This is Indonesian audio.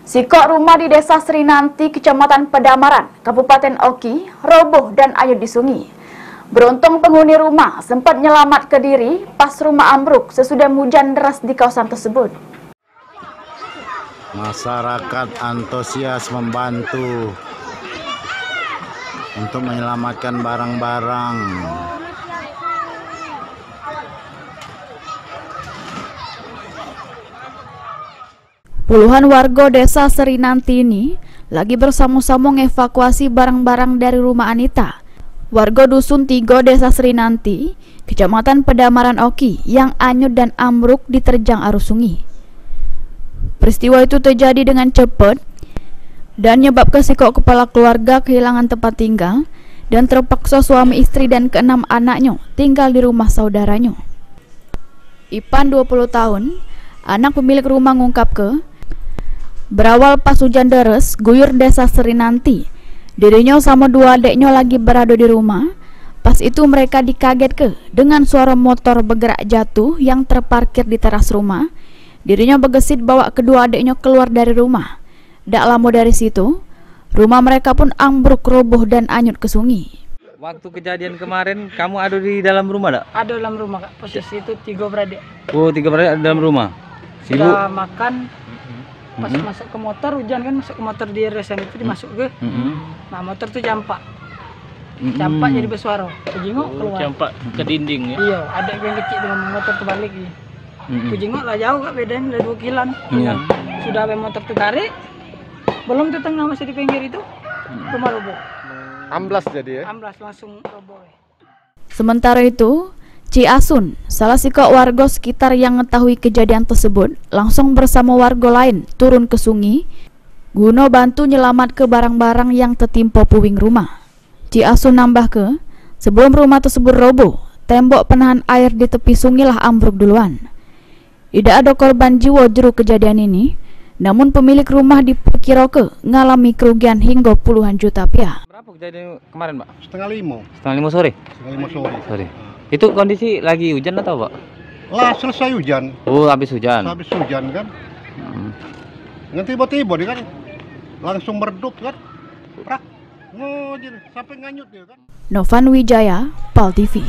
Sikok rumah di Desa Srinanti, Kecamatan Pedamaran, Kabupaten Oki, roboh dan hanyut di sungai. Beruntung penghuni rumah sempat nyelamat ke diri pas rumah ambruk sesudah hujan deras di kawasan tersebut. Masyarakat antusias membantu untuk menyelamatkan barang-barang. Puluhan warga Desa Srinanti ini lagi bersama-sama mengevakuasi barang-barang dari rumah Anita, warga Dusun 3 Desa Srinanti, Kecamatan Pedamaran Oki, yang hanyut dan ambruk diterjang arus sungai. Peristiwa itu terjadi dengan cepat dan menyebabkan sikok kepala keluarga kehilangan tempat tinggal dan terpaksa suami istri dan ke-6 anaknya tinggal di rumah saudaranya. Ipan 20 tahun, anak pemilik rumah ngungkap berawal pas hujan deras guyur Desa Srinanti, dirinya sama 2 adiknya lagi berada di rumah. Pas itu mereka dikaget dengan suara motor bergerak jatuh yang terparkir di teras rumah. Dirinya bergesit bawa kedua adiknya keluar dari rumah. Tak lama dari situ, rumah mereka pun ambruk, roboh dan hanyut ke sungai. Waktu kejadian kemarin, kamu ada di dalam rumah, tak? Ada dalam rumah, Kak. Posisi itu 3 beradik. Oh, 3 beradik ada dalam rumah. Sibuk? Sudah makan, pas masuk ke motor, hujan kan, masuk ke motor di resen itu dimasuk ke. Nah, motor tuh campak. Campak jadi bersuara. Kejengok keluar. Campak ke dinding ya? Iya, ada yang kecil dengan motor terbalik. Kejengok lah jauh, Kak, bedanya dari 2 kilan. Sudah sampai motor tertarik, belum di tengah masih di pinggir itu, rumah roboh. Amblas jadi ya? Amblas langsung roboh. Sementara itu, Ci Asun, salah sikok warga sekitar yang mengetahui kejadian tersebut, langsung bersama warga lain turun ke sungai guna bantu nyelamat ke barang-barang yang tertimpa puing rumah. Ci Asun nambah sebelum rumah tersebut roboh, tembok penahan air di tepi sungai lah ambruk duluan. Tidak ada korban jiwa juru kejadian ini, namun pemilik rumah diperkirakan ngalami kerugian hingga puluhan juta rupiah. Berapa kejadian kemarin, Pak? 4:30. 5:30 sore? 5:30 sore. Itu kondisi lagi hujan atau, Pak? Lah selesai hujan. Oh, habis hujan. Habis hujan kan. Nanti tiba-tiba dia kan langsung meredup kan. Prak. Ngojir sampai nganyut dia kan. Novan Wijaya, PAL TV.